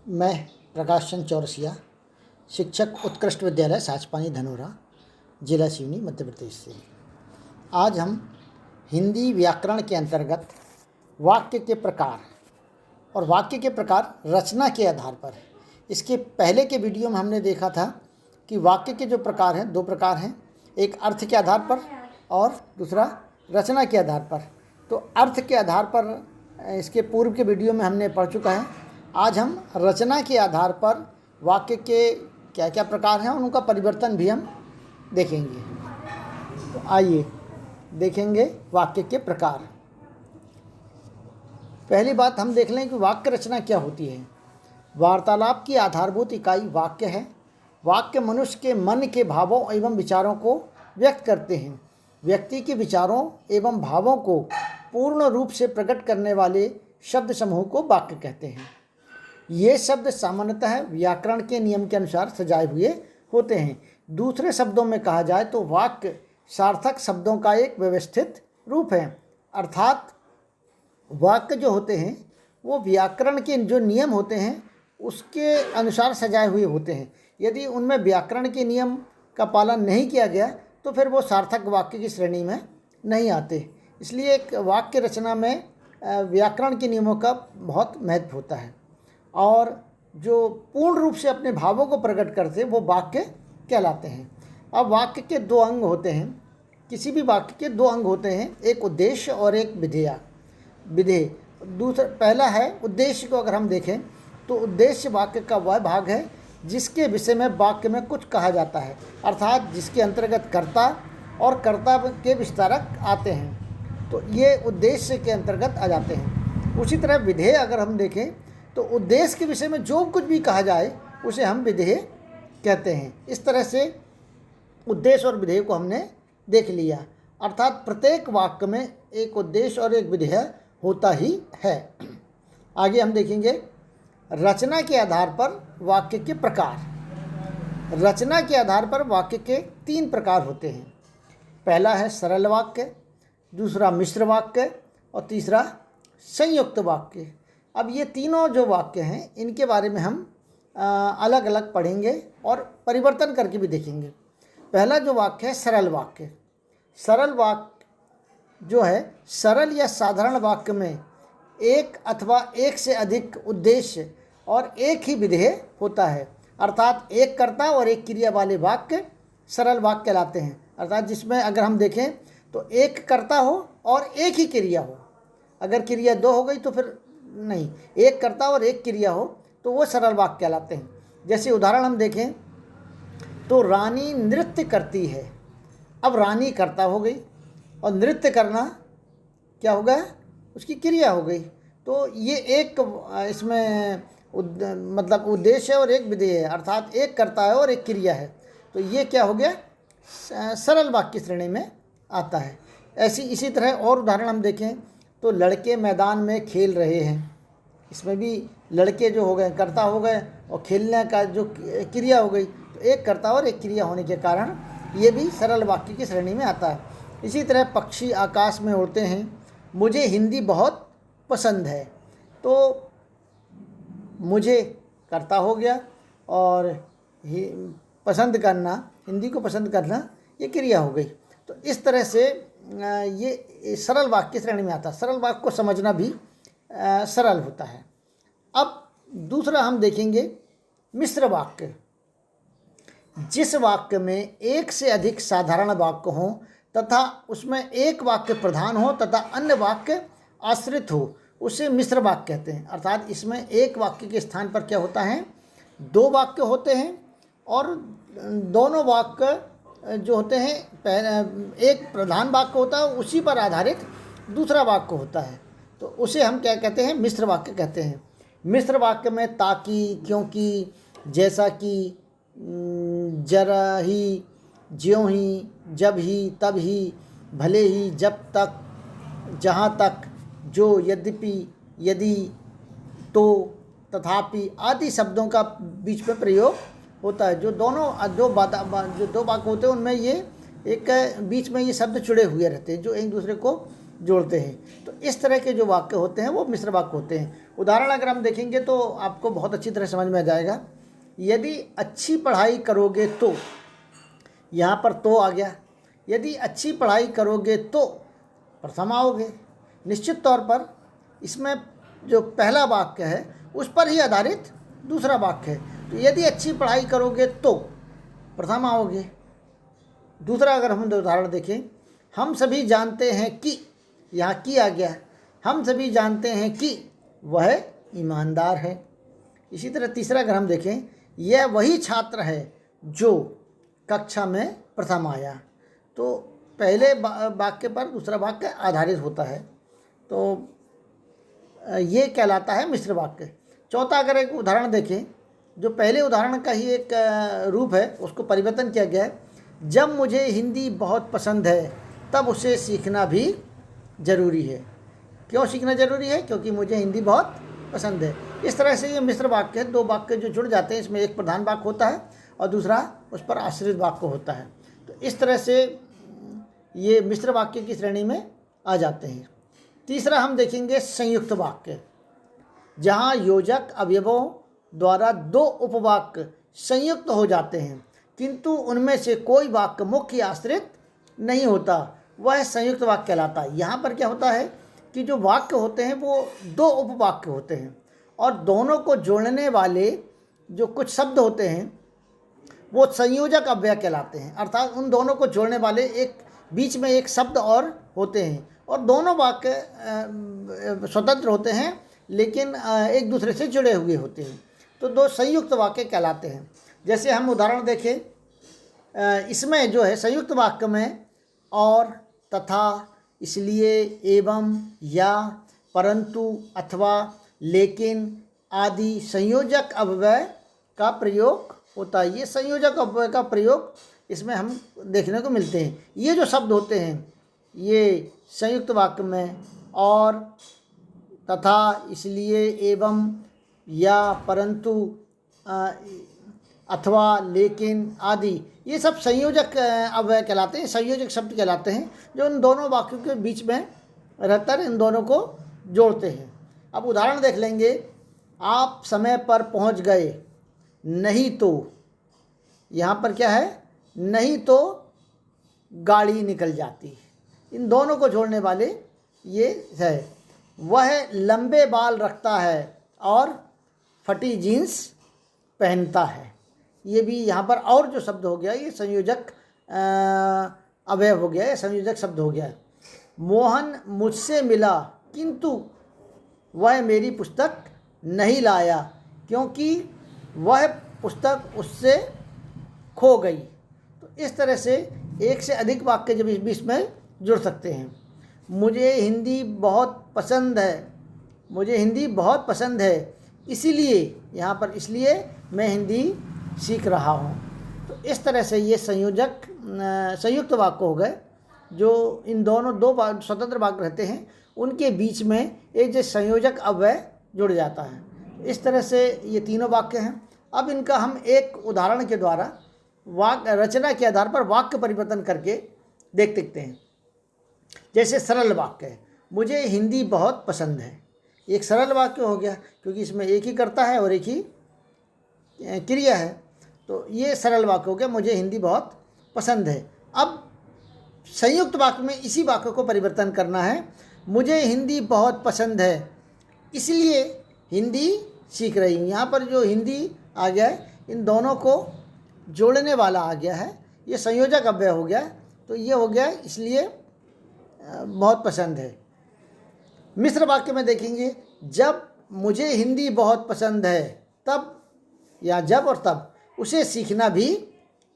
मैं प्रकाश चंद चौरसिया, शिक्षक उत्कृष्ट विद्यालय साचपानी धनोरा, जिला सिवनी, मध्य प्रदेश से। आज हम हिंदी व्याकरण के अंतर्गत वाक्य के प्रकार और वाक्य के प्रकार रचना के आधार पर, इसके पहले के वीडियो में हमने देखा था कि वाक्य के जो प्रकार हैं, दो प्रकार हैं, एक अर्थ के आधार पर और दूसरा रचना के आधार पर। तो अर्थ के आधार पर इसके पूर्व के वीडियो में हमने पढ़ चुका है। आज हम रचना के आधार पर वाक्य के क्या क्या प्रकार हैं और उनका परिवर्तन भी हम देखेंगे। तो आइए देखेंगे वाक्य के प्रकार। पहली बात हम देख लें कि वाक्य रचना क्या होती है। वार्तालाप की आधारभूत इकाई वाक्य है। वाक्य मनुष्य के मन के भावों एवं विचारों को व्यक्त करते हैं। व्यक्ति के विचारों एवं भावों को पूर्ण रूप से प्रकट करने वाले शब्द समूह को वाक्य कहते हैं। ये शब्द सामान्यतः व्याकरण के नियम के अनुसार सजाए हुए होते हैं। दूसरे शब्दों में कहा जाए तो वाक्य सार्थक शब्दों का एक व्यवस्थित रूप है, अर्थात वाक्य जो होते हैं वो व्याकरण के जो नियम होते हैं उसके अनुसार सजाए हुए होते हैं। यदि उनमें व्याकरण के नियम का पालन नहीं किया गया तो फिर वो सार्थक वाक्य की श्रेणी में नहीं आते। इसलिए एक वाक्य रचना में व्याकरण के नियमों का बहुत महत्व होता है और जो पूर्ण रूप से अपने भावों को प्रकट करते वो वाक्य कहलाते हैं। अब वाक्य के दो अंग होते हैं। किसी भी वाक्य के दो अंग होते हैं, एक उद्देश्य और एक विधेय। दूसरा पहला है उद्देश्य को अगर हम देखें तो उद्देश्य वाक्य का वह भाग है जिसके विषय में वाक्य में कुछ कहा जाता है, अर्थात जिसके अंतर्गत कर्ता और कर्ता के विस्तारक आते हैं, तो ये उद्देश्य के अंतर्गत आ जाते हैं। उसी तरह विधेय अगर हम देखें तो उद्देश्य के विषय में जो कुछ भी कहा जाए उसे हम विधेय कहते हैं। इस तरह से उद्देश्य और विधेय को हमने देख लिया, अर्थात प्रत्येक वाक्य में एक उद्देश्य और एक विधेय होता ही है। आगे हम देखेंगे रचना के आधार पर वाक्य के प्रकार। रचना के आधार पर वाक्य के तीन प्रकार होते हैं। पहला है सरल वाक्य, दूसरा मिश्र वाक्य और तीसरा संयुक्त वाक्य। अब ये तीनों जो वाक्य हैं इनके बारे में हम अलग अलग पढ़ेंगे और परिवर्तन करके भी देखेंगे। पहला जो वाक्य है सरल वाक्य। सरल वाक्य जो है, सरल या साधारण वाक्य में एक अथवा एक से अधिक उद्देश्य और एक ही विधेय होता है, अर्थात एक कर्ता और एक क्रिया वाले वाक्य सरल वाक्य कहलाते हैं। अर्थात जिसमें अगर हम देखें तो एक कर्ता हो और एक ही क्रिया हो। अगर क्रिया दो हो गई तो फिर नहीं, एक कर्ता और एक क्रिया हो तो वो सरल वाक्य कहलाते हैं। जैसे उदाहरण हम देखें तो रानी नृत्य करती है। अब रानी कर्ता हो गई और नृत्य करना क्या हो गया, उसकी क्रिया हो गई। तो ये एक इसमें मतलब उद्देश्य है और एक विधेय है, अर्थात एक कर्ता है और एक क्रिया है। तो ये क्या हो गया, सरल वाक्य श्रेणी में आता है। इसी तरह और उदाहरण हम देखें तो लड़के मैदान में खेल रहे हैं। इसमें भी लड़के जो हो गए कर्ता हो गए और खेलने का जो क्रिया हो गई, तो एक कर्ता और एक क्रिया होने के कारण ये भी सरल वाक्य की श्रेणी में आता है। इसी तरह पक्षी आकाश में उड़ते हैं, मुझे हिंदी बहुत पसंद है। तो मुझे कर्ता हो गया और पसंद करना, हिंदी को पसंद करना, ये क्रिया हो गई। तो इस तरह से ये सरल वाक्य श्रेणी में आता है। सरल वाक्य को समझना भी सरल होता है। अब दूसरा हम देखेंगे मिश्र वाक्य। जिस वाक्य में एक से अधिक साधारण वाक्य हो तथा उसमें एक वाक्य प्रधान हो तथा अन्य वाक्य आश्रित हो, उसे मिश्र वाक्य कहते हैं। अर्थात इसमें एक वाक्य के स्थान पर क्या होता है, दो वाक्य होते हैं और दोनों वाक्य जो होते हैं, एक प्रधान वाक्य होता है, उसी पर आधारित दूसरा वाक्य होता है, तो उसे हम क्या कहते हैं, मिश्र वाक्य कहते हैं। मिश्र वाक्य में ताकि, क्योंकि, जैसा कि, जरा ही, ज्यों ही, जब ही, तब ही, भले ही, जब तक, जहाँ तक, जो, यद्यपि, यदि, तो, तथापि आदि शब्दों का बीच में प्रयोग होता है। जो दो वाक्य होते हैं उनमें ये एक बीच में ये शब्द जुड़े हुए रहते हैं जो एक दूसरे को जोड़ते हैं। तो इस तरह के जो वाक्य होते हैं वो मिश्र वाक्य होते हैं। उदाहरण अगर हम देखेंगे तो आपको बहुत अच्छी तरह समझ में आ जाएगा। यदि अच्छी पढ़ाई करोगे तो, यहाँ पर तो आ गया। यदि अच्छी पढ़ाई करोगे तो प्रथम आओगे। निश्चित तौर पर इसमें जो पहला वाक्य है उस पर ही आधारित दूसरा वाक्य है। तो यदि अच्छी पढ़ाई करोगे तो प्रथम आओगे। दूसरा अगर हम उदाहरण देखें, हम सभी जानते हैं कि, यहाँ की आ गया, हम सभी जानते हैं कि वह ईमानदार है। इसी तरह तीसरा अगर हम देखें, यह वही छात्र है जो कक्षा में प्रथम आया। तो पहले वाक्य पर दूसरा वाक्य आधारित होता है, तो ये कहलाता है मिश्र वाक्य। चौथा अगर एक उदाहरण देखें, जो पहले उदाहरण का ही एक रूप है उसको परिवर्तन किया गया है। जब मुझे हिंदी बहुत पसंद है तब उसे सीखना भी ज़रूरी है। क्यों सीखना ज़रूरी है? क्योंकि मुझे हिंदी बहुत पसंद है। इस तरह से ये मिश्र वाक्य है। दो वाक्य जो जुड़ जाते हैं, इसमें एक प्रधान वाक्य होता है और दूसरा उस पर आश्रित वाक्य होता है। तो इस तरह से ये मिश्र वाक्य की श्रेणी में आ जाते हैं। तीसरा हम देखेंगे संयुक्त वाक्य, जहाँ योजक अवयवों द्वारा दो उपवाक्य संयुक्त हो जाते हैं किंतु उनमें से कोई वाक्य मुख्य आश्रित नहीं होता, वह संयुक्त वाक्य कहलाता है। यहाँ पर क्या होता है कि जो वाक्य होते हैं वो दो उपवाक्य होते हैं और दोनों को जोड़ने वाले जो कुछ शब्द होते हैं वो संयोजक अव्यय कहलाते हैं। अर्थात उन दोनों को जोड़ने वाले एक बीच में एक शब्द और होते हैं और दोनों वाक्य स्वतंत्र होते हैं लेकिन एक दूसरे से जुड़े हुए होते हैं। तो दो संयुक्त वाक्य कहलाते हैं। जैसे हम उदाहरण देखें, इसमें जो है संयुक्त वाक्य में और, तथा, इसलिए, एवं, या, परंतु, अथवा, लेकिन आदि संयोजक अव्यय का प्रयोग होता है। ये संयोजक अव्यय का प्रयोग इसमें हम देखने को मिलते हैं। ये जो शब्द होते हैं ये संयुक्त वाक्य में और, तथा, इसलिए, एवं, या, परंतु, अथवा, लेकिन आदि, ये सब संयोजक अव्यय कहलाते हैं, संयोजक शब्द कहलाते हैं, जो इन दोनों वाक्यों के बीच में रहकर इन दोनों को जोड़ते हैं। अब उदाहरण देख लेंगे। आप समय पर पहुंच गए, नहीं तो, यहाँ पर क्या है, नहीं तो गाड़ी निकल जाती। इन दोनों को जोड़ने वाले ये है। वह लंबे बाल रखता है और फटी जीन्स पहनता है। ये भी यहाँ पर और जो शब्द हो गया ये संयोजक अव्यय हो गया, ये संयोजक शब्द हो गया। मोहन मुझसे मिला किंतु वह मेरी पुस्तक नहीं लाया क्योंकि वह पुस्तक उससे खो गई। तो इस तरह से एक से अधिक वाक्य जब इस बीच में जुड़ सकते हैं। मुझे हिंदी बहुत पसंद है, मुझे हिंदी बहुत पसंद है, इसीलिए, यहाँ पर इसलिए मैं हिंदी सीख रहा हूँ। तो इस तरह से ये संयुक्त वाक्य हो गए, जो इन दोनों दो स्वतंत्र वाक्य रहते हैं उनके बीच में एक जो संयोजक अव्यय जुड़ जाता है। इस तरह से ये तीनों वाक्य हैं। अब इनका हम एक उदाहरण के द्वारा वाक्य रचना के आधार पर वाक्य परिवर्तन करके देख सकते हैं। जैसे सरल वाक्य है, मुझे हिंदी बहुत पसंद है। एक सरल वाक्य हो गया क्योंकि इसमें एक ही कर्ता है और एक ही क्रिया है। तो ये सरल वाक्य हो गया, मुझे हिंदी बहुत पसंद है। अब संयुक्त वाक्य में इसी वाक्य को परिवर्तन करना है। मुझे हिंदी बहुत पसंद है इसलिए हिंदी सीख रही हूँ। यहाँ पर जो हिंदी आ गया है इन दोनों को जोड़ने वाला आ गया है, ये संयोजक अव्यय हो गया। तो ये हो गया इसलिए बहुत पसंद है। मिश्र वाक्य में देखेंगे, जब मुझे हिंदी बहुत पसंद है तब, या जब और तब, उसे सीखना भी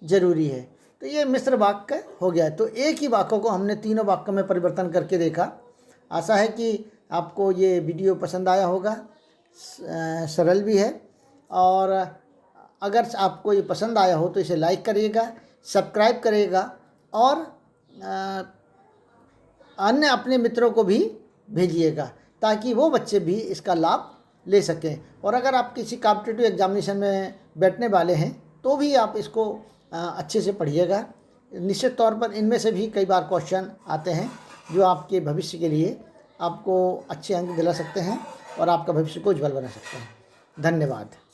ज़रूरी है। तो ये मिश्र वाक्य हो गया। तो एक ही वाक्य को हमने तीनों वाक्यों में परिवर्तन करके देखा। आशा है कि आपको ये वीडियो पसंद आया होगा, सरल भी है। और अगर आपको ये पसंद आया हो तो इसे लाइक करिएगा, सब्सक्राइब करिएगा और अन्य अपने मित्रों को भी भेजिएगा ताकि वो बच्चे भी इसका लाभ ले सकें। और अगर आप किसी कॉम्पिटिटिव एग्जामिनेशन में बैठने वाले हैं तो भी आप इसको अच्छे से पढ़िएगा। निश्चित तौर पर इनमें से भी कई बार क्वेश्चन आते हैं, जो आपके भविष्य के लिए आपको अच्छे अंक दिला सकते हैं और आपका भविष्य को उज्ज्वल बना सकते हैं। धन्यवाद।